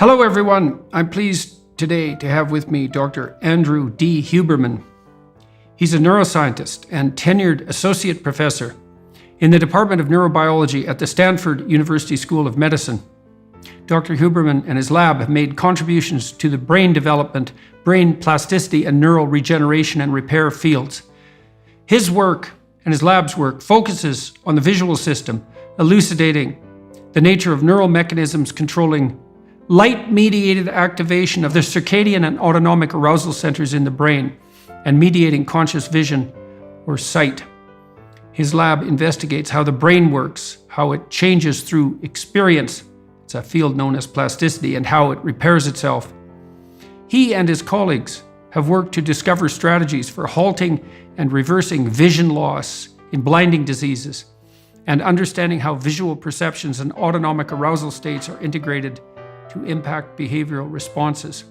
Hello, everyone. I'm pleased today to have with me Dr. Andrew D. Huberman. He's a neuroscientist and tenured associate professor in the Department of Neurobiology at the Stanford University School of Medicine. Dr. Huberman and his lab have made contributions to the brain development, brain plasticity, and neural regeneration and repair fields. His work and his lab's work focuses on the visual system, elucidating the nature of neural mechanisms controlling light-mediated activation of the circadian and autonomic arousal centers in the brain and mediating conscious vision or sight. His lab investigates how the brain works, how it changes through experience, it's a field known as plasticity, and how it repairs itself. He and his colleagues have worked to discover strategies for halting and reversing vision loss in blinding diseases and understanding how visual perceptions and autonomic arousal states are integrated to impact behavioral responses.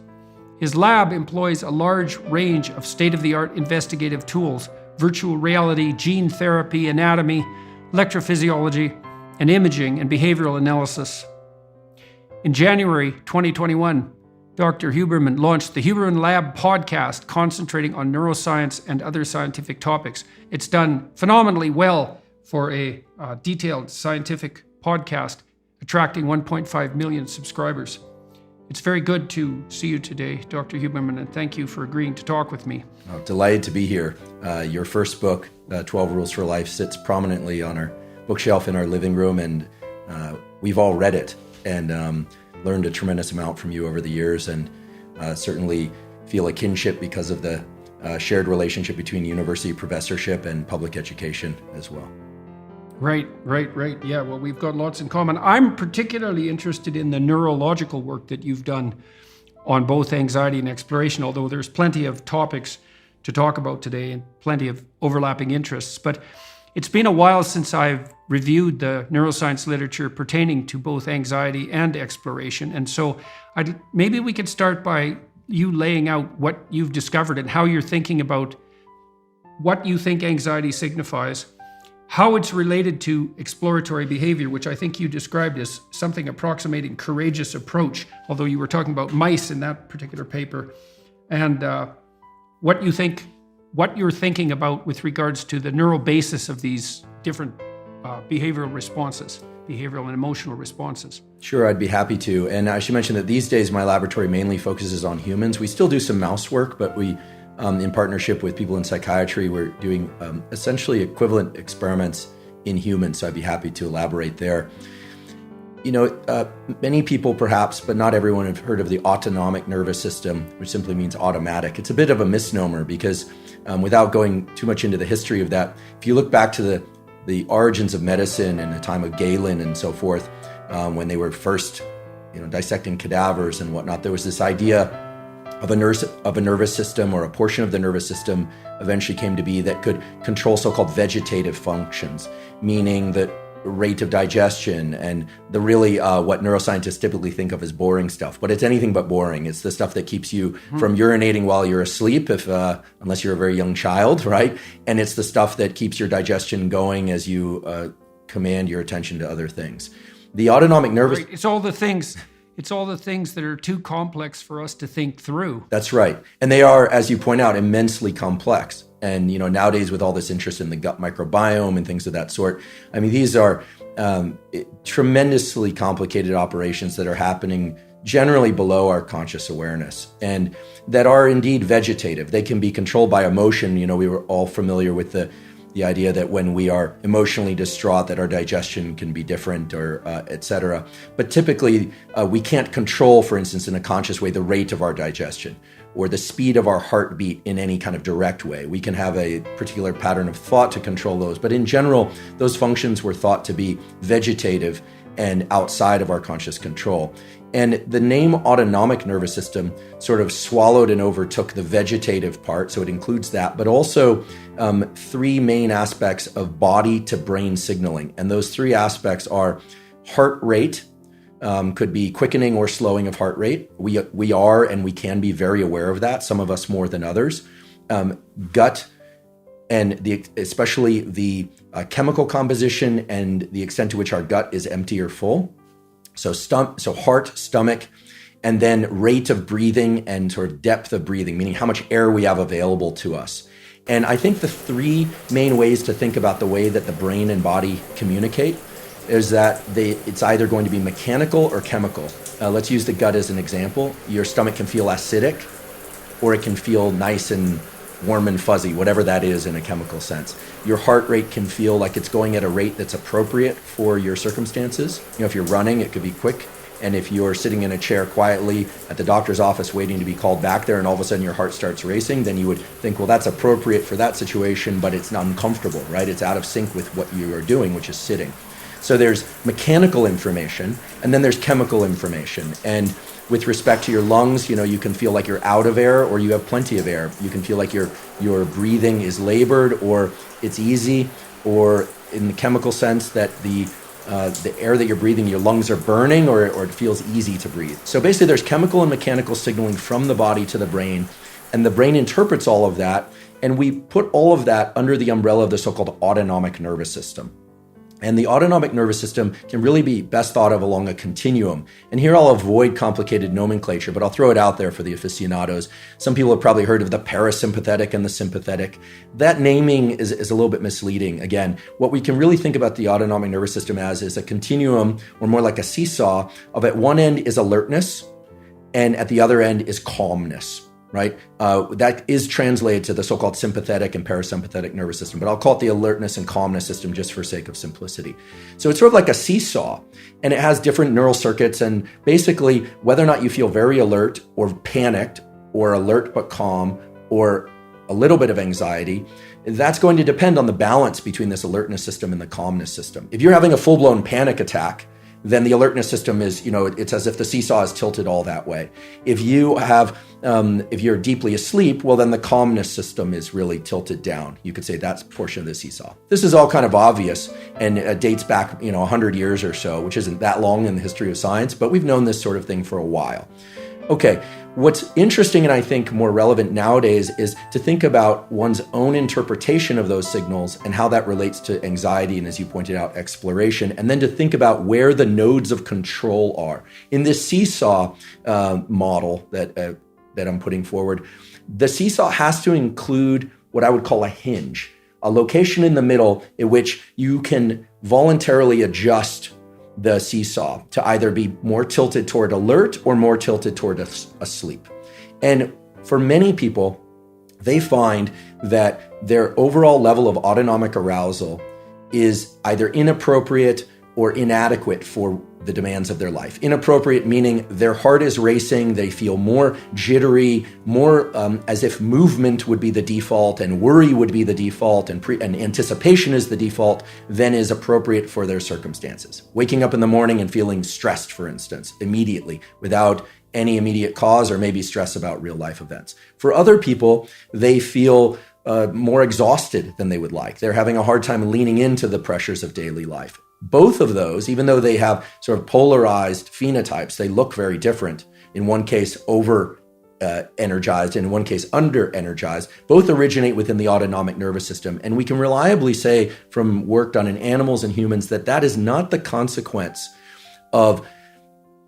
His lab employs a large range of state-of-the-art investigative tools: virtual reality, gene therapy, anatomy, electrophysiology, and imaging and behavioral analysis. In January 2021, Dr. Huberman launched the Huberman Lab podcast, concentrating on neuroscience and other scientific topics. It's done phenomenally well for a detailed scientific podcast, attracting 1.5 million subscribers. It's very good to see you today, Dr. Huberman, and thank you for agreeing to talk with me. Oh, delighted to be here. Your first book, 12 Rules for Life, sits prominently on our bookshelf in our living room, and we've all read it and learned a tremendous amount from you over the years, and certainly feel a kinship because of the shared relationship between university professorship and public education as well. Right. Yeah, well, we've got lots in common. I'm particularly interested in the neurological work that you've done on both anxiety and exploration, although there's plenty of topics to talk about today and plenty of overlapping interests. But it's been a while since I've reviewed the neuroscience literature pertaining to both anxiety and exploration. And so maybe we could start by you laying out what you've discovered and how you're thinking about what you think anxiety signifies, how it's related to exploratory behavior, which I think you described as something approximating courageous approach, although you were talking about mice in that particular paper, and what you're thinking about with regards to the neural basis of these different behavioral responses, behavioral and emotional responses. Sure, I'd be happy to. And I should mention that these days my laboratory mainly focuses on humans. We still do some mouse work, but we in partnership with people in psychiatry, we're doing essentially equivalent experiments in humans, so I'd be happy to elaborate there. You know, many people perhaps, but not everyone, have heard of the autonomic nervous system, which simply means automatic. It's a bit of a misnomer because without going too much into the history of that, if you look back to the origins of medicine and the time of Galen and so forth, when they were first dissecting cadavers and whatnot, there was this idea of a nervous system, or a portion of the nervous system eventually came to be, that could control so-called vegetative functions, meaning the rate of digestion and the really what neuroscientists typically think of as boring stuff. But it's anything but boring. It's the stuff that keeps you from urinating while you're asleep, unless you're a very young child, right? And it's the stuff that keeps your digestion going as you command your attention to other things. The autonomic nervous... Right. It's all the things that are too complex for us to think through. That's right. And they are, as you point out, immensely complex. And, nowadays with all this interest in the gut microbiome and things of that sort, I mean, these are tremendously complicated operations that are happening generally below our conscious awareness, and that are indeed vegetative. They can be controlled by emotion. We were all familiar with the idea that when we are emotionally distraught, that our digestion can be different, or et cetera. But typically, we can't control, for instance, in a conscious way, the rate of our digestion or the speed of our heartbeat in any kind of direct way. We can have a particular pattern of thought to control those. But in general, those functions were thought to be vegetative and outside of our conscious control. And the name autonomic nervous system sort of swallowed and overtook the vegetative part, so it includes that, but also three main aspects of body to brain signaling. And those three aspects are heart rate, could be quickening or slowing of heart rate. We are and we can be very aware of that, some of us more than others. Gut, and especially the chemical composition and the extent to which our gut is empty or full. So heart, stomach, and then rate of breathing and sort of depth of breathing, meaning how much air we have available to us. And I think the three main ways to think about the way that the brain and body communicate is that it's either going to be mechanical or chemical. Let's use the gut as an example. Your stomach can feel acidic, or it can feel nice and warm and fuzzy, whatever that is in a chemical sense. Your heart rate can feel like it's going at a rate that's appropriate for your circumstances. If you're running, it could be quick. And if you're sitting in a chair quietly at the doctor's office waiting to be called back there and all of a sudden your heart starts racing, then you would think, well, that's appropriate for that situation, but it's uncomfortable, right? It's out of sync with what you are doing, which is sitting. So there's mechanical information, and then there's chemical information. And with respect to your lungs, you can feel like you're out of air or you have plenty of air. You can feel like your breathing is labored or it's easy, or in the chemical sense that the air that you're breathing, your lungs are burning or it feels easy to breathe. So basically there's chemical and mechanical signaling from the body to the brain, and the brain interprets all of that, and we put all of that under the umbrella of the so-called autonomic nervous system. And the autonomic nervous system can really be best thought of along a continuum. And here I'll avoid complicated nomenclature, but I'll throw it out there for the aficionados. Some people have probably heard of the parasympathetic and the sympathetic. That naming is a little bit misleading. Again, what we can really think about the autonomic nervous system as is a continuum, or more like a seesaw, of at one end is alertness, and at the other end is calmness. Right? That is translated to the so-called sympathetic and parasympathetic nervous system, but I'll call it the alertness and calmness system just for sake of simplicity. So it's sort of like a seesaw, and it has different neural circuits, and basically whether or not you feel very alert or panicked or alert but calm or a little bit of anxiety, that's going to depend on the balance between this alertness system and the calmness system. If you're having a full-blown panic attack, then the alertness system is, it's as if the seesaw is tilted all that way. If you have, if you're deeply asleep, well, then the calmness system is really tilted down. You could say that's a portion of the seesaw. This is all kind of obvious and dates back, 100 years or so, which isn't that long in the history of science, but we've known this sort of thing for a while. Okay, what's interesting and I think more relevant nowadays is to think about one's own interpretation of those signals and how that relates to anxiety and, as you pointed out, exploration, and then to think about where the nodes of control are. In this seesaw model that I'm putting forward, the seesaw has to include what I would call a hinge, a location in the middle in which you can voluntarily adjust the seesaw to either be more tilted toward alert or more tilted toward asleep. And for many people, they find that their overall level of autonomic arousal is either inappropriate or inadequate for the demands of their life. Inappropriate meaning their heart is racing, they feel more jittery, more as if movement would be the default and worry would be the default and anticipation is the default than is appropriate for their circumstances. Waking up in the morning and feeling stressed, for instance, immediately without any immediate cause, or maybe stress about real life events. For other people, they feel more exhausted than they would like. They're having a hard time leaning into the pressures of daily life. Both of those, even though they have sort of polarized phenotypes, they look very different. In one case, over-energized, and in one case, under-energized. Both originate within the autonomic nervous system. And we can reliably say from work done in animals and humans that that is not the consequence of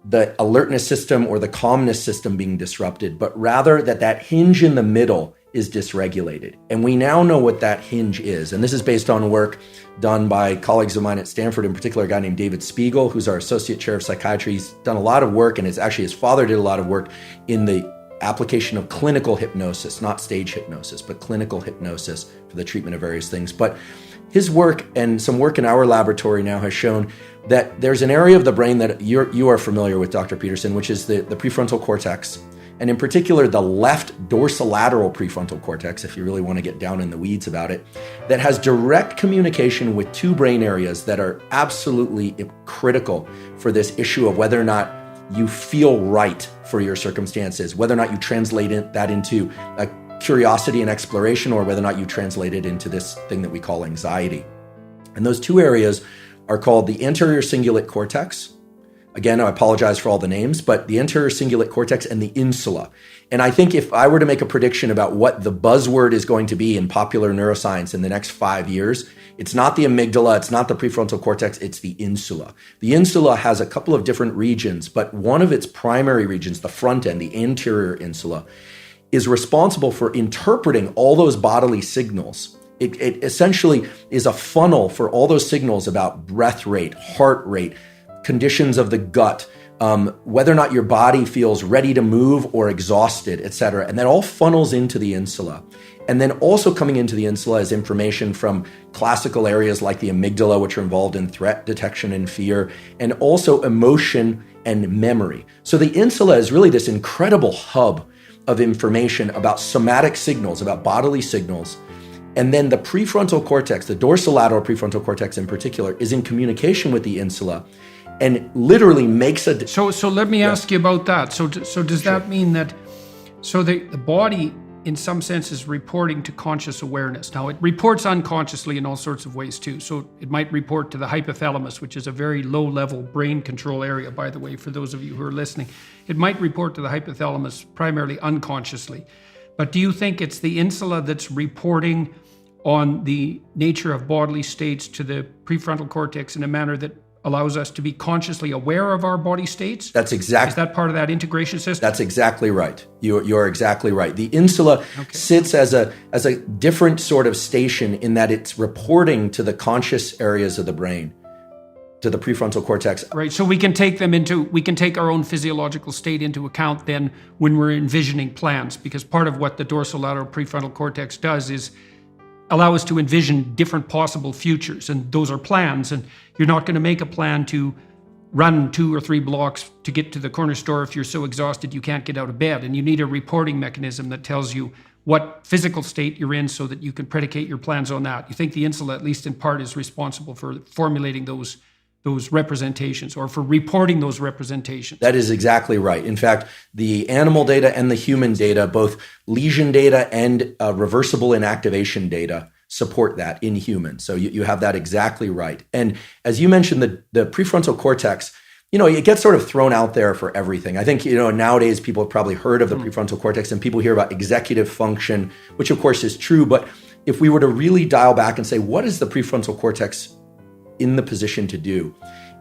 the alertness system or the calmness system being disrupted, but rather that hinge in the middle is dysregulated. And we now know what that hinge is. And this is based on work done by colleagues of mine at Stanford, in particular a guy named David Spiegel, who's our associate chair of psychiatry. He's done a lot of work, and it's actually his father did a lot of work in the application of clinical hypnosis, not stage hypnosis, but clinical hypnosis for the treatment of various things. But his work and some work in our laboratory now has shown that there's an area of the brain that you are familiar with, Dr. Peterson, which is the prefrontal cortex, and in particular the left dorsolateral prefrontal cortex, if you really want to get down in the weeds about it, that has direct communication with two brain areas that are absolutely critical for this issue of whether or not you feel right for your circumstances, whether or not you translate that into a curiosity and exploration, or whether or not you translate it into this thing that we call anxiety. And those two areas are called the anterior cingulate cortex, Again, I apologize for all the names, but the anterior cingulate cortex and the insula. And I think if I were to make a prediction about what the buzzword is going to be in popular neuroscience in the next 5 years, it's not the amygdala, it's not the prefrontal cortex, it's the insula. The insula has a couple of different regions, but one of its primary regions, the front end, the anterior insula, is responsible for interpreting all those bodily signals. It essentially is a funnel for all those signals about breath rate, heart rate, conditions of the gut, whether or not your body feels ready to move or exhausted, etc. And that all funnels into the insula. And then also coming into the insula is information from classical areas like the amygdala, which are involved in threat detection and fear, and also emotion and memory. So the insula is really this incredible hub of information about somatic signals, about bodily signals. And then the prefrontal cortex, the dorsolateral prefrontal cortex in particular, is in communication with the insula and literally makes a... So let me ask you about that. So does that mean that, the body in some sense is reporting to conscious awareness? Now it reports unconsciously in all sorts of ways too. So it might report to the hypothalamus, which is a very low level brain control area, by the way, for those of you who are listening. It might report to the hypothalamus primarily unconsciously. But do you think it's the insula that's reporting on the nature of bodily states to the prefrontal cortex in a manner that allows us to be consciously aware of our body states? Is that part of that integration system? That's exactly right. You're exactly right. The insula sits as a different sort of station in that it's reporting to the conscious areas of the brain, to the prefrontal cortex. Right. So we can take our own physiological state into account then when we're envisioning plans, because part of what the dorsolateral prefrontal cortex does is allow us to envision different possible futures. And those are plans. And you're not going to make a plan to run 2 or 3 blocks to get to the corner store if you're so exhausted you can't get out of bed. And you need a reporting mechanism that tells you what physical state you're in so that you can predicate your plans on that. You think the insula, at least in part, is responsible for formulating those representations or for reporting those representations. That is exactly right. In fact, the animal data and the human data, both lesion data and reversible inactivation data, support that in humans. So you have that exactly right. And as you mentioned, the prefrontal cortex, it gets sort of thrown out there for everything. I think, nowadays people have probably heard of the prefrontal cortex and people hear about executive function, which of course is true. But if we were to really dial back and say, what is the prefrontal cortex in the position to do?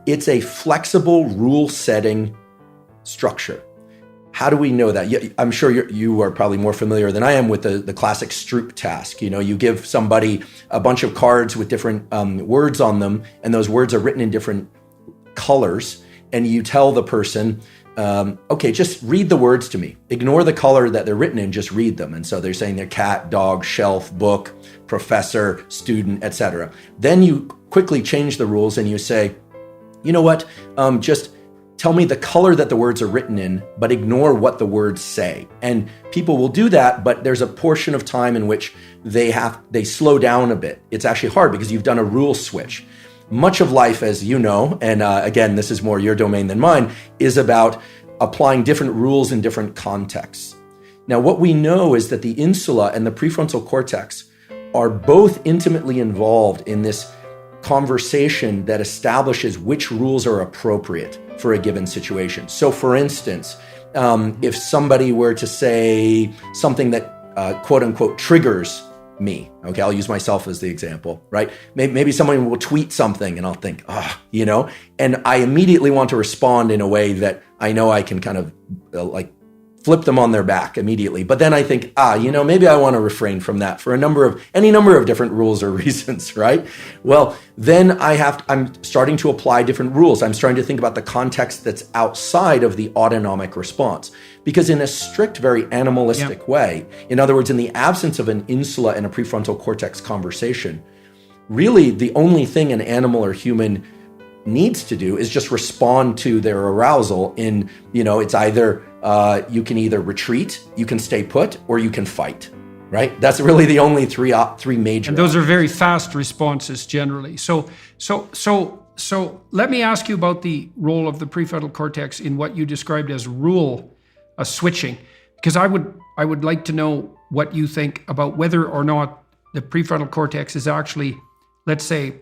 It's a flexible rule-setting structure. How do we know that? I'm sure you are probably more familiar than I am with the classic Stroop task. You give somebody a bunch of cards with different words on them, and those words are written in different colors, and you tell the person, okay, just read the words to me. Ignore the color that they're written in, just read them. And so they're saying they're cat, dog, shelf, book, professor, student, etc. Then you quickly change the rules and you say, you know what, just tell me the color that the words are written in, but ignore what the words say. And people will do that, but there's a portion of time in which they slow down a bit. It's actually hard because you've done a rule switch. Much of life, as you know, and again, this is more your domain than mine, is about applying different rules in different contexts. Now, what we know is that the insula and the prefrontal cortex are both intimately involved in this conversation that establishes which rules are appropriate for a given situation. So for instance, if somebody were to say something that quote unquote triggers me, okay, I'll use myself as the example, right? Maybe someone will tweet something and I'll think, and I immediately want to respond in a way that I know I can kind of flip them on their back immediately. But then I think, maybe I want to refrain from that for any number of different rules or reasons, right? Well, then I'm starting to apply different rules. I'm starting to think about the context that's outside of the autonomic response. Because in a strict, very animalistic way, in other words, in the absence of an insula and a prefrontal cortex conversation, really the only thing an animal or human needs to do is just respond to their arousal in, it's either you can either retreat, you can stay put, or you can fight, right? That's really the only three major. And those are very fast responses generally. So let me ask you about the role of the prefrontal cortex in what you described as rule switching, because I would like to know what you think about whether or not the prefrontal cortex is actually, let's say,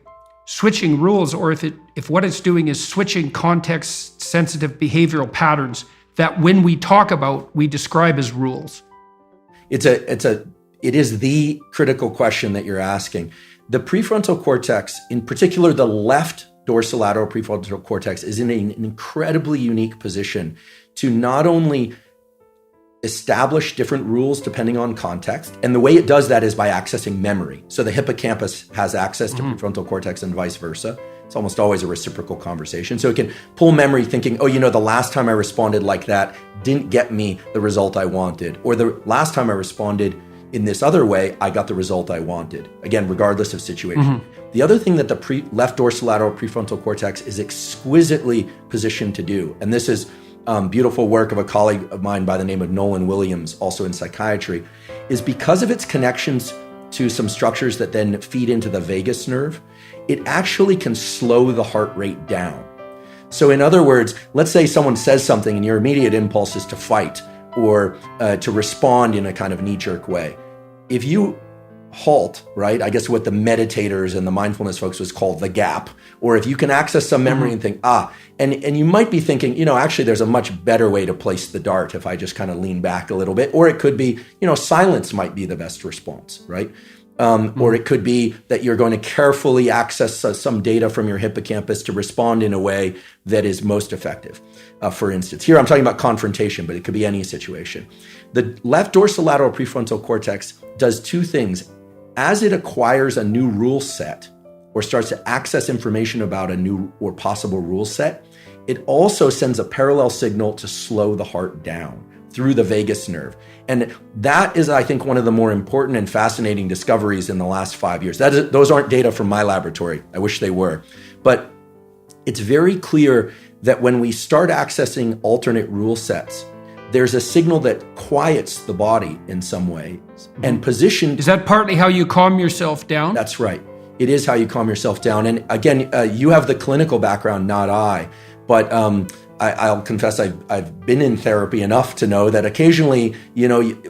switching rules, or if what it's doing is switching context-sensitive behavioral patterns that when we talk about, we describe as rules? It is the critical question that you're asking. The prefrontal cortex, in particular the left dorsolateral prefrontal cortex, is in an incredibly unique position to not only establish different rules depending on context, and the way it does that is by accessing memory. So the hippocampus has access to prefrontal cortex and vice versa. It's almost always a reciprocal conversation. So it can pull memory thinking, oh, the last time I responded like that didn't get me the result I wanted. Or the last time I responded in this other way, I got the result I wanted. Again, regardless of situation. The other thing that the left dorsolateral prefrontal cortex is exquisitely positioned to do, and this is beautiful work of a colleague of mine by the name of Nolan Williams, also in psychiatry, is because of its connections to some structures that then feed into the vagus nerve, it actually can slow the heart rate down. So in other words, let's say someone says something and your immediate impulse is to fight or to respond in a kind of knee-jerk way. If you halt, right, I guess what the meditators and the mindfulness folks was called the gap, or if you can access some memory and think, and you might be thinking, actually there's a much better way to place the dart if I just kind of lean back a little bit, or it could be, silence might be the best response, right? Or it could be that you're going to carefully access some data from your hippocampus to respond in a way that is most effective. For instance, here I'm talking about confrontation, but it could be any situation. The left dorsolateral prefrontal cortex does two things. As it acquires a new rule set or starts to access information about a new or possible rule set, it also sends a parallel signal to slow the heart down through the vagus nerve. And that is, I think, one of the more important and fascinating discoveries in the last 5 years. Those aren't data from my laboratory. I wish they were. But it's very clear that when we start accessing alternate rule sets, there's a signal that quiets the body in some way and positioned. Is that partly how you calm yourself down? That's right. It is how you calm yourself down. And again, you have the clinical background, not I. But I'll confess I've been in therapy enough to know that occasionally,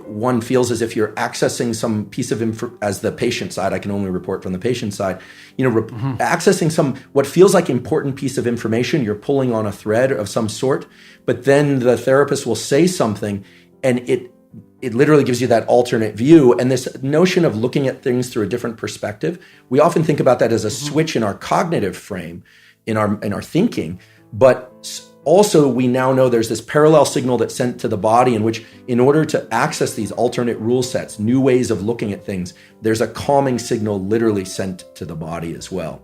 one feels as if you're accessing some piece of info as the patient side. I can only report from the patient side. Accessing some what feels like important piece of information. You're pulling on a thread of some sort, but then the therapist will say something, and it literally gives you that alternate view. And this notion of looking at things through a different perspective, we often think about that as a switch in our cognitive frame, in our thinking, but also, we now know there's this parallel signal that's sent to the body in which, in order to access these alternate rule sets, new ways of looking at things, there's a calming signal literally sent to the body as well.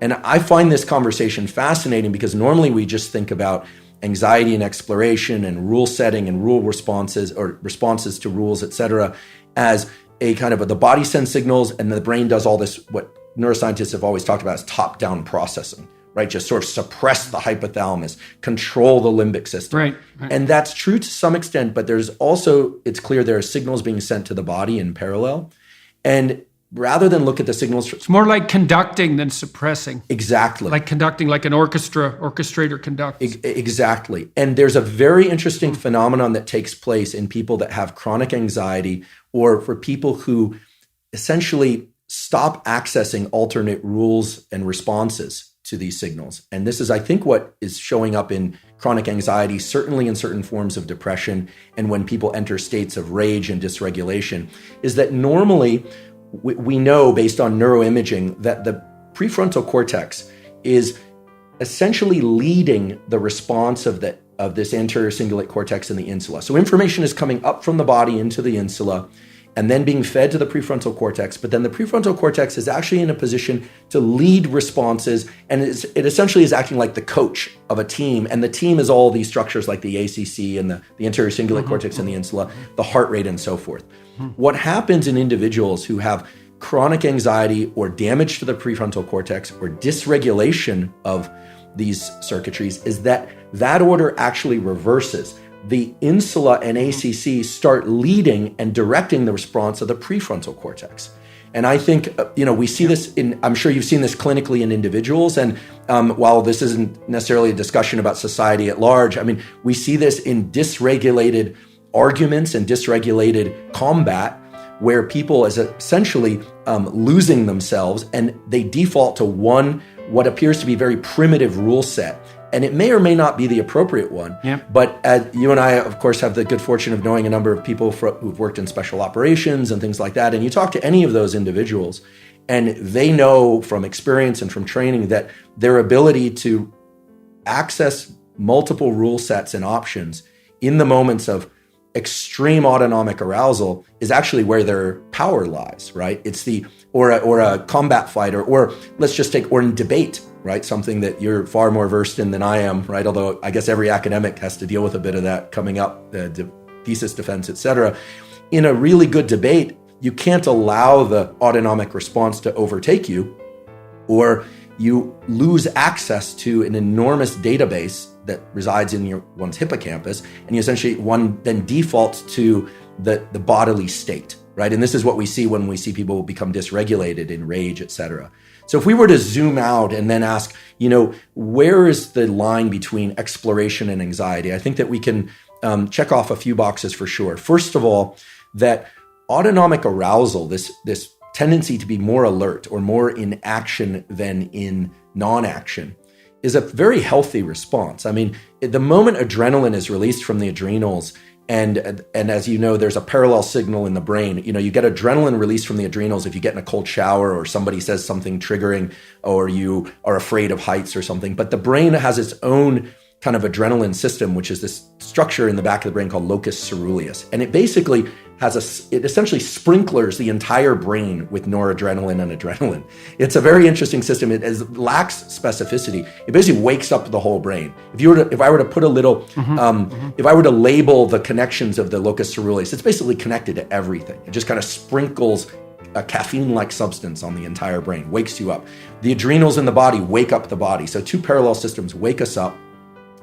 And I find this conversation fascinating because normally we just think about anxiety and exploration and rule setting and rule responses or responses to rules, et cetera, as a kind of the body sends signals and the brain does all this, what neuroscientists have always talked about as top-down processing. Right, just sort of suppress the hypothalamus, control the limbic system. Right. And that's true to some extent, but there's also, it's clear there are signals being sent to the body in parallel. And rather than look at the signals... It's more like conducting than suppressing. Exactly. Like conducting, like an orchestrator conducts. Exactly. And there's a very interesting phenomenon that takes place in people that have chronic anxiety or for people who essentially stop accessing alternate rules and responses to these signals. And this is, I think, what is showing up in chronic anxiety, certainly in certain forms of depression, and when people enter states of rage and dysregulation, is that normally we know based on neuroimaging that the prefrontal cortex is essentially leading the response of this anterior cingulate cortex and the insula. So information is coming up from the body into the insula and then being fed to the prefrontal cortex. But then the prefrontal cortex is actually in a position to lead responses, and it essentially is acting like the coach of a team. And the team is all these structures like the ACC and the anterior cingulate cortex and the insula, the heart rate and so forth. What happens in individuals who have chronic anxiety or damage to the prefrontal cortex or dysregulation of these circuitries is that order actually reverses. The insula and ACC start leading and directing the response of the prefrontal cortex. And I think, we see this I'm sure you've seen this clinically in individuals. And while this isn't necessarily a discussion about society at large, we see this in dysregulated arguments and dysregulated combat where people is essentially losing themselves, and they default to what appears to be very primitive rule set. And it may or may not be the appropriate one. Yep. But you and I, of course, have the good fortune of knowing a number of people who've worked in special operations and things like that. And you talk to any of those individuals, and they know from experience and from training that their ability to access multiple rule sets and options in the moments of extreme autonomic arousal is actually where their power lies, right? It's or a combat fighter, or let's just take, or in debate, right? Something that you're far more versed in than I am, right? Although I guess every academic has to deal with a bit of that coming up, thesis defense, etc. In a really good debate, you can't allow the autonomic response to overtake you, or you lose access to an enormous database that resides in one's hippocampus, and one then defaults to the bodily state, right? And this is what we see when we see people become dysregulated in rage, etc. So if we were to zoom out and then ask, where is the line between exploration and anxiety? I think that we can check off a few boxes for sure. First of all, that autonomic arousal, this tendency to be more alert or more in action than in non-action, is a very healthy response. I mean, the moment adrenaline is released from the adrenals, and as you know, there's a parallel signal in the brain. You get adrenaline released from the adrenals if you get in a cold shower, or somebody says something triggering, or you are afraid of heights or something. But the brain has its own kind of adrenaline system, which is this structure in the back of the brain called locus ceruleus. And it basically it essentially sprinklers the entire brain with noradrenaline and adrenaline. It's a very interesting system. It lacks specificity. It basically wakes up the whole brain. If I were to put a little, if I were to label the connections of the locus ceruleus, it's basically connected to everything. It just kind of sprinkles a caffeine-like substance on the entire brain, wakes you up. The adrenals in the body wake up the body. So two parallel systems wake us up.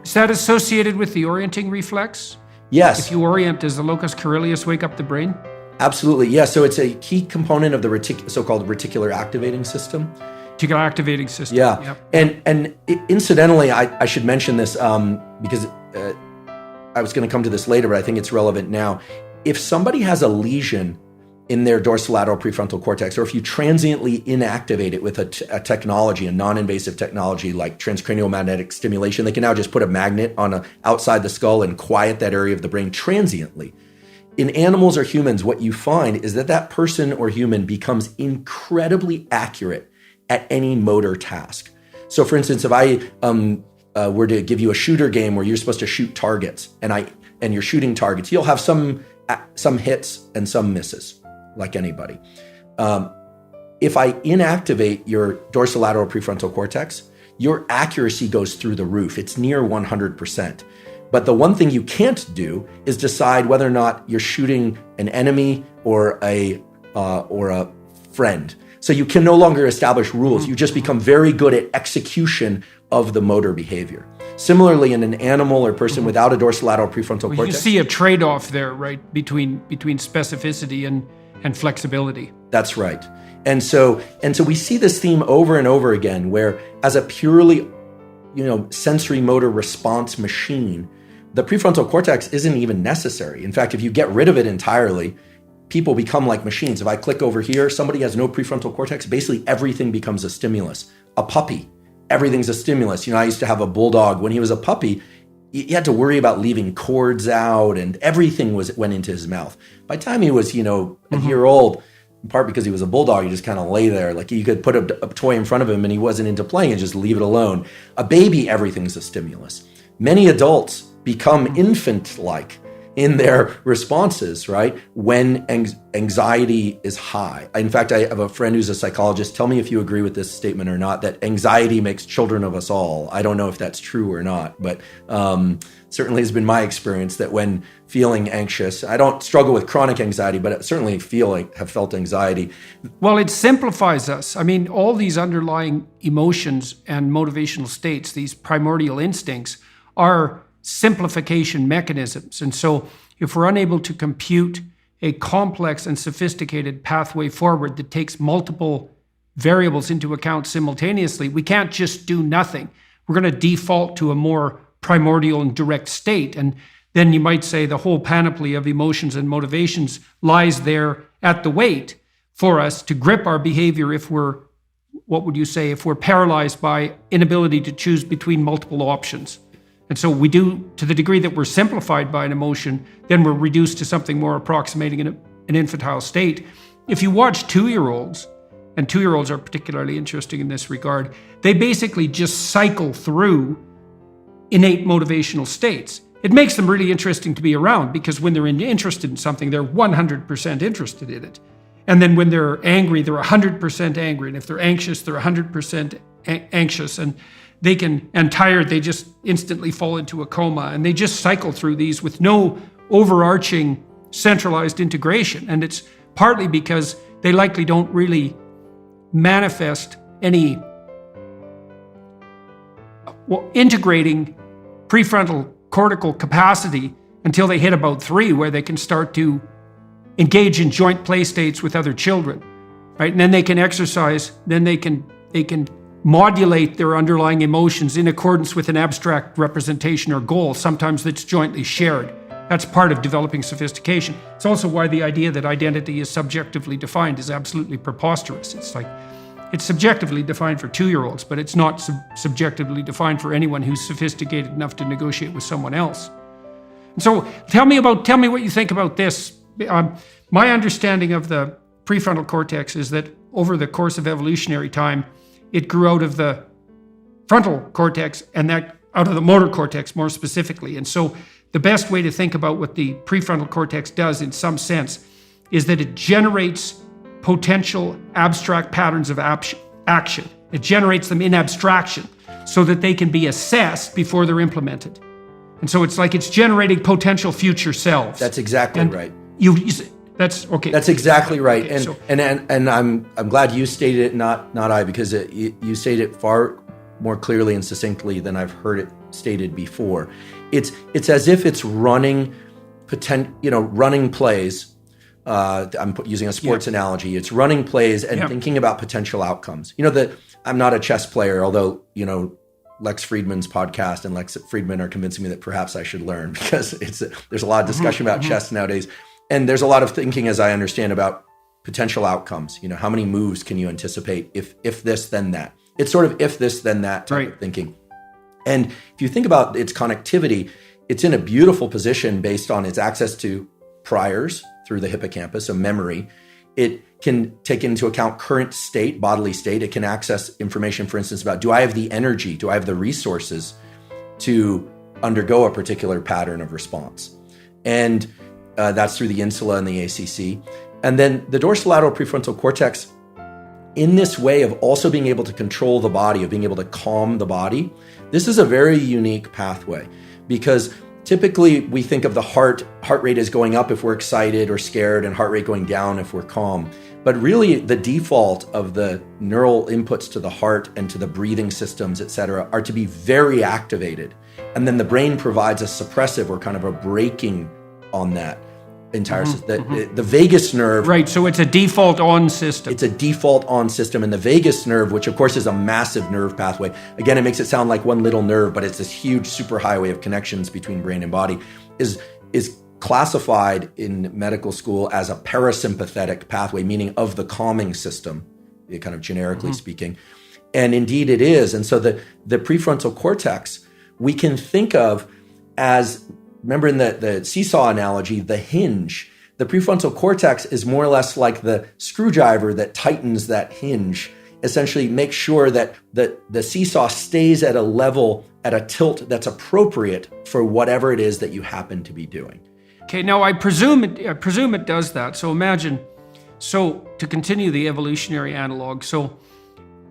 Is that associated with the orienting reflex? Yes. If you orient, does the locus coeruleus wake up the brain? Absolutely, yeah. So it's a key component of the so-called reticular activating system. Reticular activating system. Yeah. Yep. And incidentally, I should mention this because I was going to come to this later, but I think it's relevant now. If somebody has a lesion in their dorsolateral prefrontal cortex, or if you transiently inactivate it with a technology, a non-invasive technology like transcranial magnetic stimulation, they can now just put a magnet outside the skull and quiet that area of the brain transiently. In animals or humans, what you find is that person or human becomes incredibly accurate at any motor task. So for instance, if I were to give you a shooter game where you're supposed to shoot targets, and you're shooting targets, you'll have some hits and some misses, like anybody. If I inactivate your dorsolateral prefrontal cortex, your accuracy goes through the roof. It's near 100%. But the one thing you can't do is decide whether or not you're shooting an enemy or a friend. So you can no longer establish rules. You just become very good at execution of the motor behavior. Similarly, in an animal or person without a dorsolateral prefrontal cortex, you see a trade-off there, right, between specificity and flexibility. That's right. And so we see this theme over and over again, where as a purely, sensory motor response machine, the prefrontal cortex isn't even necessary. In fact, if you get rid of it entirely, people become like machines. If I click over here, somebody has no prefrontal cortex, basically everything becomes a stimulus. A puppy, everything's a stimulus. I used to have a bulldog. When he was a puppy, you had to worry about leaving cords out, and everything went into his mouth. By the time he was, a year old, in part because he was a bulldog, you just kind of lay there. Like you could put a toy in front of him and he wasn't into playing and just leave it alone. A baby, everything's a stimulus. Many adults become infant-like in their responses, right? When anxiety is high. In fact, I have a friend who's a psychologist. Tell me if you agree with this statement or not, that anxiety makes children of us all. I don't know if that's true or not, but certainly has been my experience that when feeling anxious, I don't struggle with chronic anxiety, but I certainly have felt anxiety. Well, it simplifies us. I mean, all these underlying emotions and motivational states, these primordial instincts, are simplification mechanisms. And so if we're unable to compute a complex and sophisticated pathway forward that takes multiple variables into account simultaneously, we can't just do nothing. We're going to default to a more primordial and direct state. And then you might say the whole panoply of emotions and motivations lies there at the weight for us to grip our behavior if we're, what would you say, if we're paralyzed by inability to choose between multiple options. And so we do, to the degree that we're simplified by an emotion, then we're reduced to something more approximating an infantile state. If you watch 2-year-olds, and 2-year-olds are particularly interesting in this regard, they basically just cycle through innate motivational states. It makes them really interesting to be around because when they're interested in something, they're 100% interested in it. And then when they're angry, they're 100% angry. And if they're anxious, they're 100% anxious. And tired, they just instantly fall into a coma. And they just cycle through these with no overarching centralized integration. And it's partly because they likely don't really manifest any integrating prefrontal cortical capacity until they hit about 3, where they can start to engage in joint play states with other children, right? And then they can exercise, then they can modulate their underlying emotions in accordance with an abstract representation or goal, sometimes that's jointly shared. That's part of developing sophistication. It's also why the idea that identity is subjectively defined is absolutely preposterous. It's like, it's subjectively defined for 2-year-olds, but it's not subjectively defined for anyone who's sophisticated enough to negotiate with someone else. And so tell me what you think about this. My understanding of the prefrontal cortex is that over the course of evolutionary time, it grew out of the frontal cortex and that out of the motor cortex more specifically. And so the best way to think about what the prefrontal cortex does in some sense is that it generates potential abstract patterns of action. It generates them in abstraction so that they can be assessed before they're implemented. And so it's like it's generating potential future selves. That's exactly right. That's okay. That's exactly right. Okay, and I'm glad you stated it, not I, because you stated it far more clearly and succinctly than I've heard it stated before. It's as if it's running plays. I'm using a sports analogy. It's running plays and thinking about potential outcomes. I'm not a chess player, although Lex Friedman's podcast and Lex Friedman are convincing me that perhaps I should learn, because there's a lot of discussion about chess nowadays. And there's a lot of thinking, as I understand, about potential outcomes. How many moves can you anticipate if this, then that? It's sort of if this, then that type of thinking. And if you think about its connectivity, it's in a beautiful position based on its access to priors through the hippocampus, so memory. It can take into account current state, bodily state. It can access information, for instance, about, do I have the energy? Do I have the resources to undergo a particular pattern of response? And that's through the insula and the ACC. And then the dorsolateral prefrontal cortex, in this way of also being able to control the body, of being able to calm the body, this is a very unique pathway, because typically we think of the heart rate as going up if we're excited or scared, and heart rate going down if we're calm. But really the default of the neural inputs to the heart and to the breathing systems, et cetera, are to be very activated. And then the brain provides a suppressive or kind of a braking on that entire system. The vagus nerve. Right, so it's a default on system. It's a default on system. And the vagus nerve, which of course is a massive nerve pathway. Again, it makes it sound like one little nerve, but it's this huge superhighway of connections between brain and body, is classified in medical school as a parasympathetic pathway, meaning of the calming system, kind of generically speaking. And indeed it is. And so the prefrontal cortex, we can think of as, remember in the seesaw analogy, the hinge. The prefrontal cortex is more or less like the screwdriver that tightens that hinge, essentially make sure that the seesaw stays at a level, at a tilt that's appropriate for whatever it is that you happen to be doing. Okay, now I presume it does that. So imagine, to continue the evolutionary analog,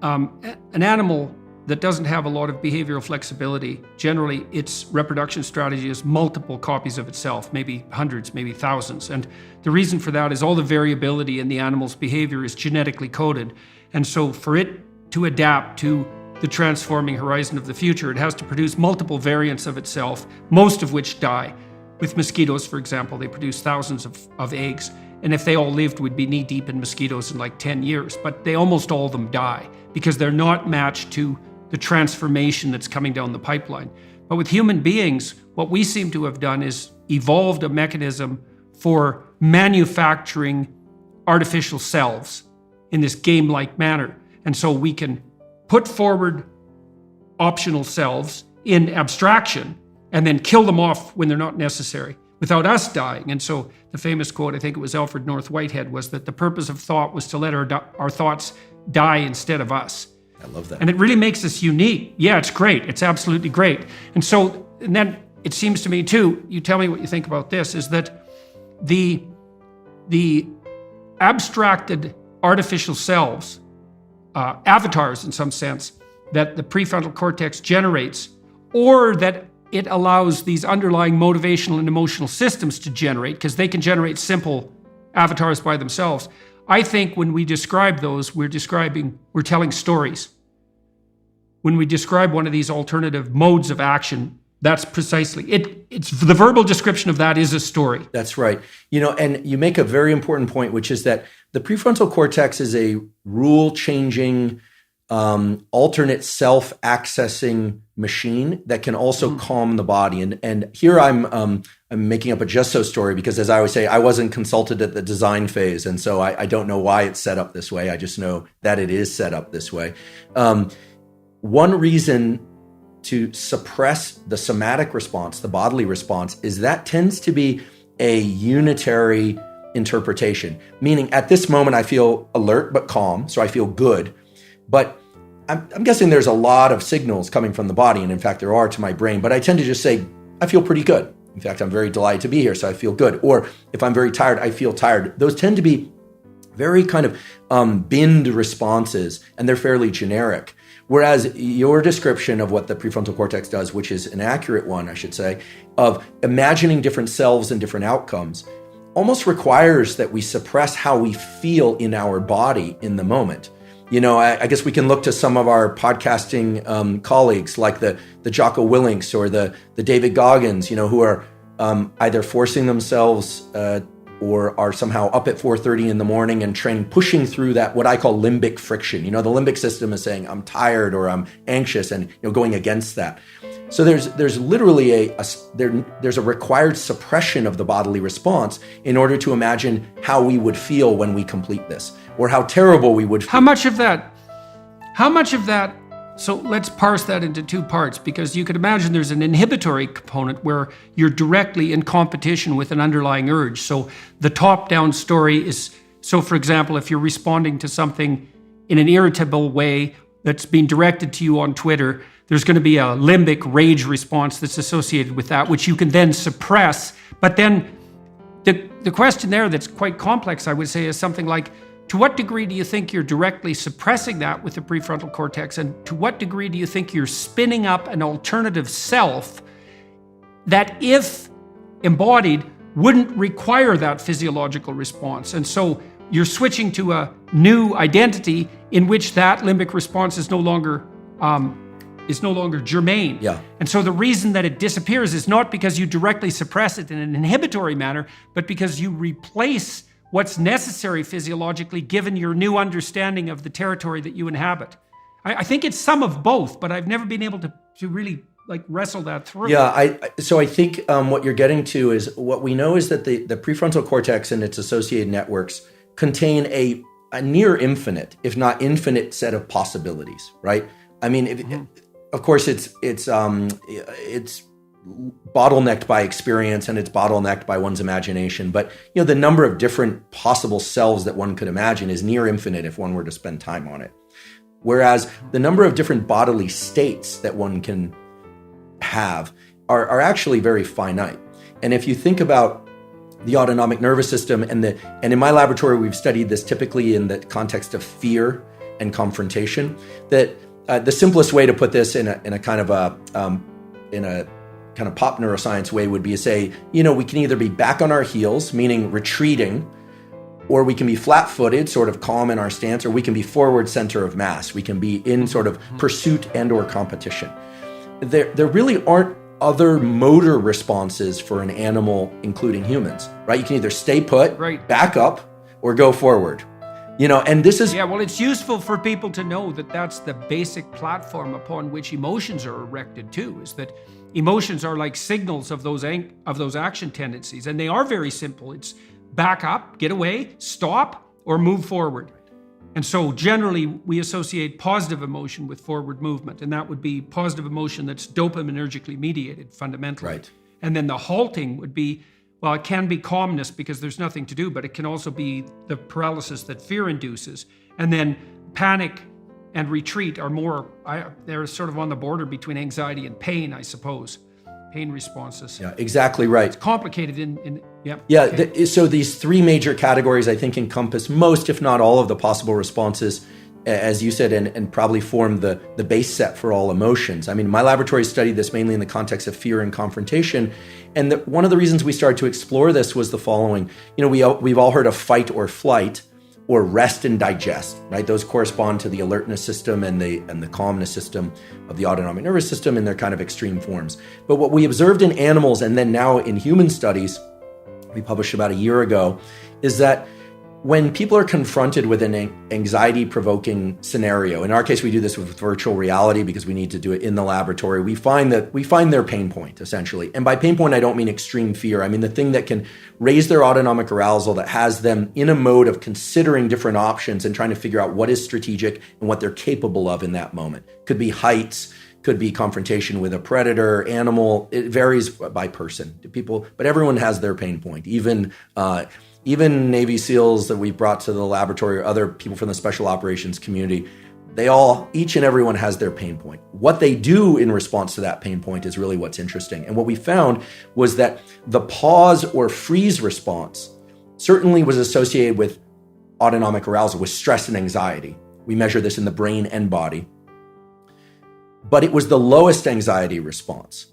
an animal that doesn't have a lot of behavioral flexibility, generally its reproduction strategy is multiple copies of itself, maybe hundreds, maybe thousands. And the reason for that is all the variability in the animal's behavior is genetically coded. And so for it to adapt to the transforming horizon of the future, it has to produce multiple variants of itself, most of which die. With mosquitoes, for example, they produce thousands of eggs. And if they all lived, we'd be knee-deep in mosquitoes in like 10 years. But almost all of them die because they're not matched to the transformation that's coming down the pipeline. But with human beings, what we seem to have done is evolved a mechanism for manufacturing artificial selves in this game-like manner. And so we can put forward optional selves in abstraction and then kill them off when they're not necessary without us dying. And so the famous quote, I think it was Alfred North Whitehead, was that the purpose of thought was to let our thoughts die instead of us. I love that. And it really makes us unique. Yeah, it's great. It's absolutely great. And so, and then it seems to me too, you tell me what you think about this, is that the abstracted artificial selves, avatars in some sense, that the prefrontal cortex generates, or that it allows these underlying motivational and emotional systems to generate, because they can generate simple avatars by themselves. I think when we describe those, we're telling stories. When we describe one of these alternative modes of action, that's precisely it. It's the verbal description of that is a story. That's right. And you make a very important point, which is that the prefrontal cortex is a rule-changing, alternate self-accessing machine that can also calm the body. And here I'm making up a just so story because, as I always say, I wasn't consulted at the design phase, and so I don't know why it's set up this way. I just know that it is set up this way. One reason to suppress the somatic response, the bodily response, is that tends to be a unitary interpretation, meaning at this moment I feel alert but calm, so I feel good. But I'm guessing there's a lot of signals coming from the body, and in fact there are to my brain, but I tend to just say, I feel pretty good. In fact, I'm very delighted to be here, so I feel good. Or if I'm very tired, I feel tired. Those tend to be very kind of binned responses, and they're fairly generic. Whereas your description of what the prefrontal cortex does, which is an accurate one, I should say, of imagining different selves and different outcomes, almost requires that we suppress how we feel in our body in the moment. I guess we can look to some of our podcasting colleagues like the Jocko Willinks or the David Goggins, who are either forcing themselves or are somehow up at 4:30 in the morning and pushing through that, what I call limbic friction. The limbic system is saying, I'm tired or I'm anxious, and going against that. So there's literally there's a required suppression of the bodily response in order to imagine how we would feel when we complete this, or how terrible we would feel. How much of that, so let's parse that into two parts, because you could imagine there's an inhibitory component where you're directly in competition with an underlying urge. So the top-down story is, so for example, if you're responding to something in an irritable way that's being directed to you on Twitter, there's going to be a limbic rage response that's associated with that, which you can then suppress. But then the question there that's quite complex, I would say, is something like, to what degree do you think you're directly suppressing that with the prefrontal cortex? And to what degree do you think you're spinning up an alternative self that, if embodied, wouldn't require that physiological response? And so you're switching to a new identity in which that limbic response is no longer germane. Yeah. And so the reason that it disappears is not because you directly suppress it in an inhibitory manner, but because you replace what's necessary physiologically given your new understanding of the territory that you inhabit. I think it's some of both, but I've never been able to really wrestle that through. Yeah, so I think what you're getting to is, what we know is that the prefrontal cortex and its associated networks contain a near infinite, if not infinite, set of possibilities, right? I mean, of course, it's bottlenecked by experience, and it's bottlenecked by one's imagination. But the number of different possible selves that one could imagine is near infinite if one were to spend time on it. Whereas the number of different bodily states that one can have are actually very finite. And if you think about the autonomic nervous system, and in my laboratory we've studied this typically in the context of fear and confrontation, that the simplest way to put this in a kind of pop neuroscience way would be to say, we can either be back on our heels, meaning retreating, or we can be flat-footed, sort of calm in our stance, or we can be forward center of mass. We can be in sort of pursuit and or competition. There really aren't other motor responses for an animal, including humans, right? You can either stay put, right, back up, or go forward. And this is... Yeah, well, it's useful for people to know that that's the basic platform upon which emotions are erected too, is that emotions are like signals of those action tendencies, and they are very simple. It's back up, get away, stop, or move forward. And so generally we associate positive emotion with forward movement, and that would be positive emotion that's dopaminergically mediated fundamentally. Right. And then the halting would be, well, it can be calmness because there's nothing to do, but it can also be the paralysis that fear induces. And then panic and retreat are more, they're sort of on the border between anxiety and pain, I suppose. Pain responses. Yeah, exactly right. It's complicated in yeah. Yeah, Okay. so these three major categories, I think, encompass most, if not all, of the possible responses, as you said, and probably form the base set for all emotions. I mean, my laboratory studied this mainly in the context of fear and confrontation. And one of the reasons we started to explore this was the following. You know, we've all heard of fight or flight, or rest and digest, right? Those correspond to the alertness system and the calmness system of the autonomic nervous system in their kind of extreme forms. But what we observed in animals and then now in human studies, we published about a year ago, is that when people are confronted with an anxiety-provoking scenario, in our case, we do this with virtual reality because we need to do it in the laboratory, we find their pain point, essentially. And by pain point, I don't mean extreme fear. I mean the thing that can raise their autonomic arousal, that has them in a mode of considering different options and trying to figure out what is strategic and what they're capable of in that moment. Could be heights, could be confrontation with a predator, animal. It varies by person, but everyone has their pain point. Even Navy SEALs that we brought to the laboratory or other people from the special operations community, each and everyone has their pain point. What they do in response to that pain point is really what's interesting. And what we found was that the pause or freeze response certainly was associated with autonomic arousal, with stress and anxiety. We measure this in the brain and body. But it was the lowest anxiety response.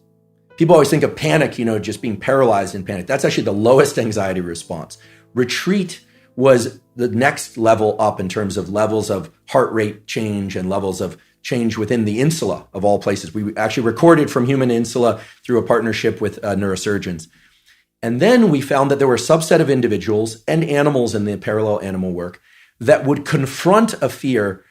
People always think of panic, just being paralyzed in panic. That's actually the lowest anxiety response. Retreat was the next level up in terms of levels of heart rate change and levels of change within the insula of all places. We actually recorded from human insula through a partnership with neurosurgeons. And then we found that there were a subset of individuals and animals in the parallel animal work that would confront a fear,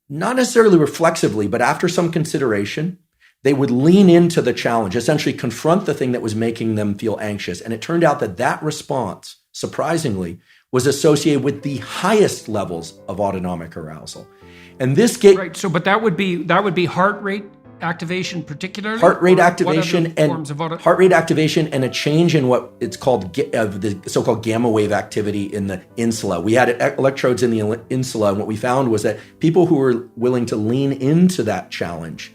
not necessarily reflexively, but after some consideration, they would lean into the challenge, essentially confront the thing that was making them feel anxious. And it turned out that response, surprisingly, was associated with the highest levels of autonomic arousal. And this right. So, but that would be heart rate activation, particularly heart rate activation and a change in what it's called the so-called gamma wave activity in the insula. We had electrodes in the insula, and what we found was that people who were willing to lean into that challenge,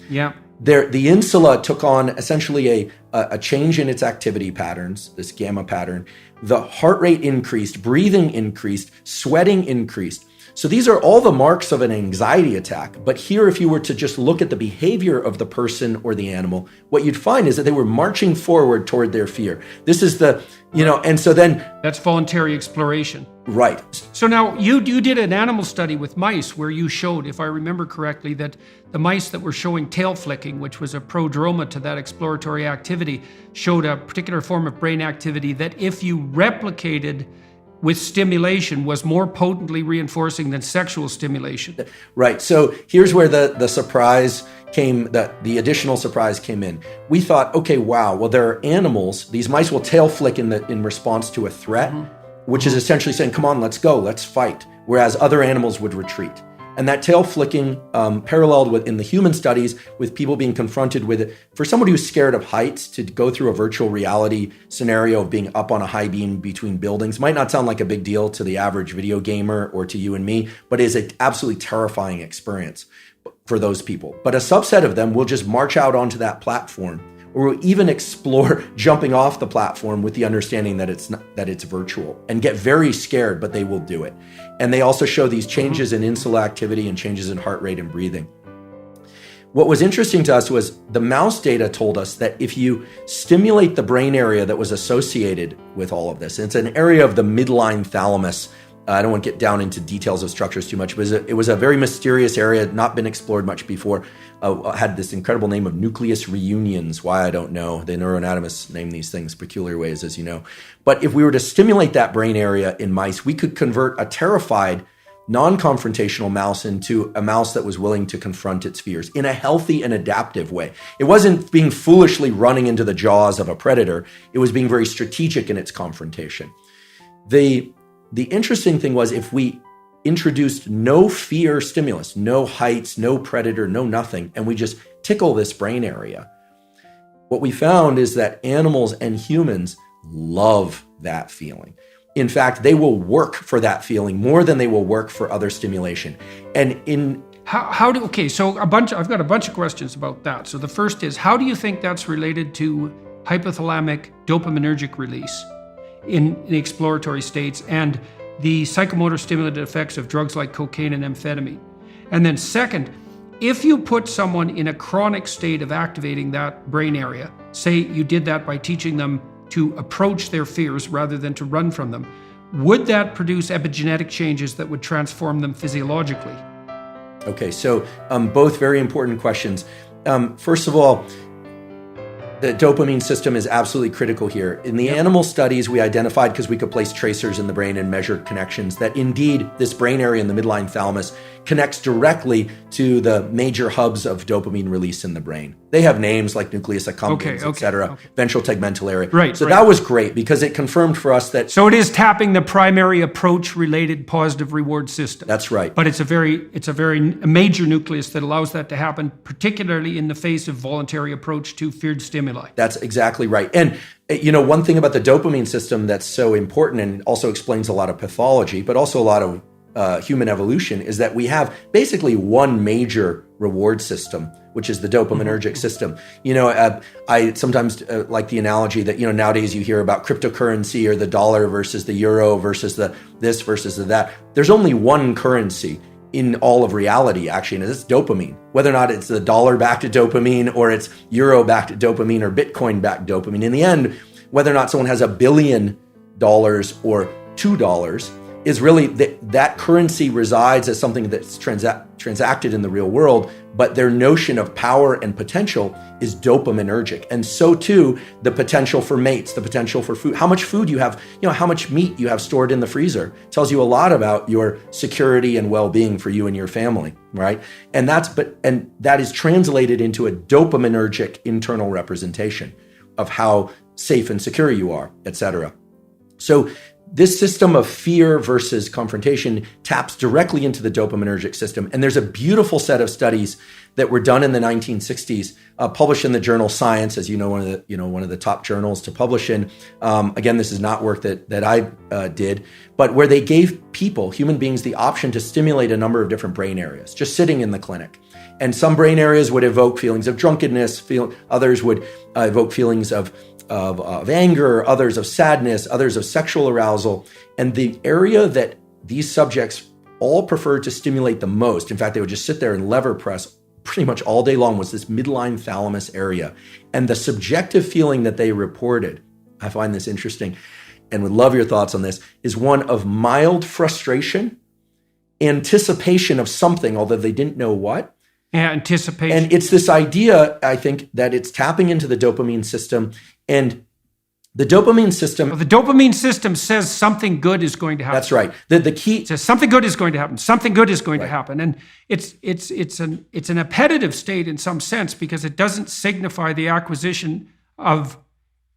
the insula took on essentially a change in its activity patterns, this gamma pattern. The heart rate increased, breathing increased, sweating increased. So these are all the marks of an anxiety attack. But here, if you were to just look at the behavior of the person or the animal, what you'd find is that they were marching forward toward their fear. This is and so then... That's voluntary exploration. Right. So now you did an animal study with mice where you showed, if I remember correctly, that the mice that were showing tail flicking, which was a prodroma to that exploratory activity, showed a particular form of brain activity that if you replicated with stimulation was more potently reinforcing than sexual stimulation. Right. So here's where the surprise came, the additional surprise came in. We thought, okay, wow, well, there are animals, these mice will tail flick in response to a threat, which is essentially saying, come on, let's go, let's fight, whereas other animals would retreat. And that tail flicking paralleled in the human studies with people being confronted with it. For someone who's scared of heights, to go through a virtual reality scenario of being up on a high beam between buildings might not sound like a big deal to the average video gamer or to you and me, but is an absolutely terrifying experience for those people. But a subset of them will just march out onto that platform, or will even explore jumping off the platform with the understanding that it's virtual, and get very scared, but they will do it. And they also show these changes in insula activity and changes in heart rate and breathing. What was interesting to us was the mouse data told us that if you stimulate the brain area that was associated with all of this, it's an area of the midline thalamus. I don't want to get down into details of structures too much, but it was a very mysterious area, not been explored much before. Had this incredible name of nucleus reunions. Why, I don't know. The neuroanatomists name these things peculiar ways, as you know. But if we were to stimulate that brain area in mice, we could convert a terrified, non-confrontational mouse into a mouse that was willing to confront its fears in a healthy and adaptive way. It wasn't being foolishly running into the jaws of a predator. It was being very strategic in its confrontation. The the interesting thing was if we introduced no fear stimulus, no heights, no predator, no nothing, and we just tickle this brain area, what we found is that animals and humans love that feeling. In fact, they will work for that feeling more than they will work for other stimulation. And so I've got a bunch of questions about that. So the first is, how do you think that's related to hypothalamic dopaminergic release in the exploratory states and the psychomotor stimulative effects of drugs like cocaine and amphetamine? And then second, if you put someone in a chronic state of activating that brain area, say you did that by teaching them to approach their fears rather than to run from them, would that produce epigenetic changes that would transform them physiologically? Okay, so both very important questions. First of all, the dopamine system is absolutely critical here. In the animal studies, we identified, because we could place tracers in the brain and measure connections, that indeed this brain area in the midline thalamus connects directly to the major hubs of dopamine release in the brain. They have names like nucleus accumbens, et cetera, ventral tegmental area. Right, so that was great because it confirmed for us that... So it is tapping the primary approach-related positive reward system. That's right. But it's a very major nucleus that allows that to happen, particularly in the face of voluntary approach to feared stimuli. That's exactly right. And one thing about the dopamine system that's so important and also explains a lot of pathology, but also a lot of human evolution, is that we have basically one major reward system, which is the dopaminergic system. I sometimes like the analogy that, nowadays you hear about cryptocurrency or the dollar versus the euro versus the this versus the that. There's only one currency in all of reality, actually, and it's dopamine. Whether or not it's the dollar-backed dopamine or it's euro-backed dopamine or Bitcoin-backed dopamine, in the end, whether or not someone has $1 billion or $2 is really that currency resides as something that's transacted in the real world, but their notion of power and potential is dopaminergic. And so too, the potential for mates, the potential for food, how much food you have, how much meat you have stored in the freezer tells you a lot about your security and well-being for you and your family, right? And that is translated into a dopaminergic internal representation of how safe and secure you are, et cetera. So this system of fear versus confrontation taps directly into the dopaminergic system. And there's a beautiful set of studies that were done in the 1960s, published in the journal Science, as one of the top journals to publish in. Again, this is not work that I did, but where they gave human beings, the option to stimulate a number of different brain areas, just sitting in the clinic. And some brain areas would evoke feelings of drunkenness, others would evoke feelings of anger, others of sadness, others of sexual arousal. And the area that these subjects all preferred to stimulate the most, in fact, they would just sit there and lever press pretty much all day long, was this midline thalamus area. And the subjective feeling that they reported, I find this interesting and would love your thoughts on this, is one of mild frustration, anticipation of something, although they didn't know what. Yeah, anticipation. And it's this idea, I think, that it's tapping into the dopamine system. And the dopamine system... Well, the dopamine system says something good is going to happen. That's right. The key... It says something good is going to happen. Something good is going to happen. And it's an appetitive state in some sense because it doesn't signify the acquisition of...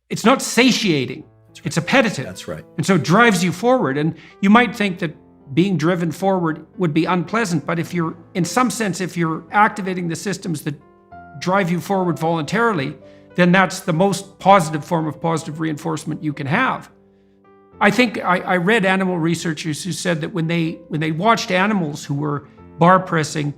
It's not satiating. Right. It's appetitive. That's right. And so it drives you forward. And you might think that being driven forward would be unpleasant, but if you're activating the systems that drive you forward voluntarily, then that's the most positive form of positive reinforcement you can have. I think I read animal researchers who said that when they watched animals who were bar pressing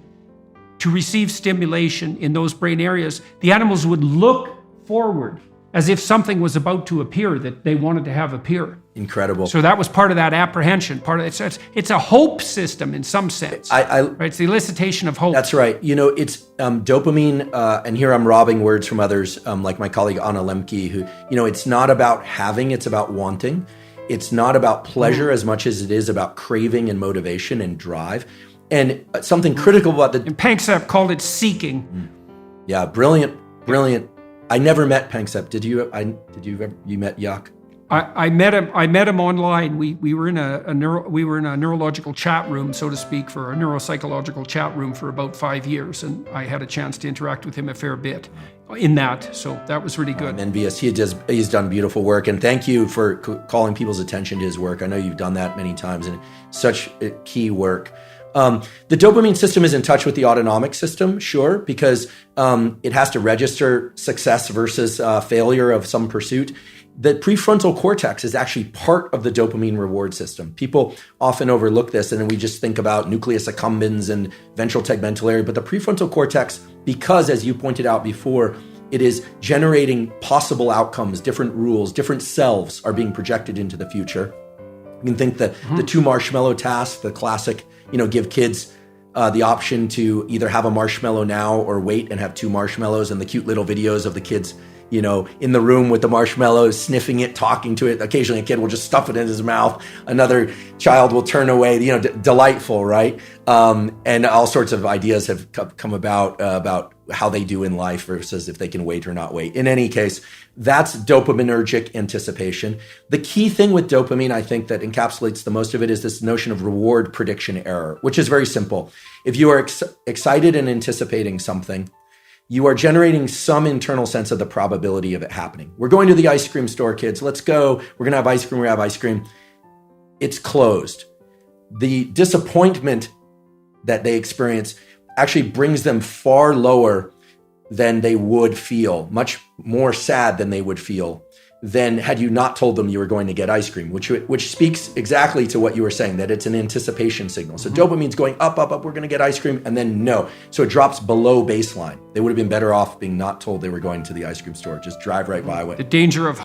to receive stimulation in those brain areas, the animals would look forward as if something was about to appear that they wanted to have appear. Incredible. So that was part of that apprehension. It's a hope system in some sense. Right? It's the elicitation of hope. That's right. It's dopamine, and here I'm robbing words from others, like my colleague Anna Lemke, who, it's not about having, it's about wanting. It's not about pleasure as much as it is about craving and motivation and drive. And something critical about And Panksepp called it seeking. Yeah, brilliant. I never met Panksepp. Did you? You met Yuck? I met him online. We were in a neurological chat room, so to speak, for a neuropsychological chat room for about 5 years, and I had a chance to interact with him a fair bit in that. So that was really good. I'm envious. He's done beautiful work, and thank you for calling people's attention to his work. I know you've done that many times, and such key work. The dopamine system is in touch with the autonomic system, sure, because it has to register success versus failure of some pursuit. The prefrontal cortex is actually part of the dopamine reward system. People often overlook this, and then we just think about nucleus accumbens and ventral tegmental area. But the prefrontal cortex, because as you pointed out before, it is generating possible outcomes, different rules, different selves are being projected into the future. You can think that the 2 marshmallow task, the classic, give kids the option to either have a marshmallow now or wait and have 2 marshmallows, and the cute little videos of the kids in the room with the marshmallows, sniffing it, talking to it. Occasionally a kid will just stuff it in his mouth. Another child will turn away, delightful, right? And all sorts of ideas have come about how they do in life versus if they can wait or not wait. In any case, that's dopaminergic anticipation. The key thing with dopamine, I think, that encapsulates the most of it is this notion of reward prediction error, which is very simple. If you are excited and anticipating something, you are generating some internal sense of the probability of it happening. We're going to the ice cream store, kids. Let's go. We're going to have ice cream. We have ice cream. It's closed. The disappointment that they experience actually brings them far lower than they would feel, much more sad than they would feel than had you not told them you were going to get ice cream, which speaks exactly to what you were saying, that it's an anticipation signal. So dopamine's going up, we're going to get ice cream, and then no. So it drops below baseline. They would have been better off being not told they were going to the ice cream store. Just drive right by it. The danger of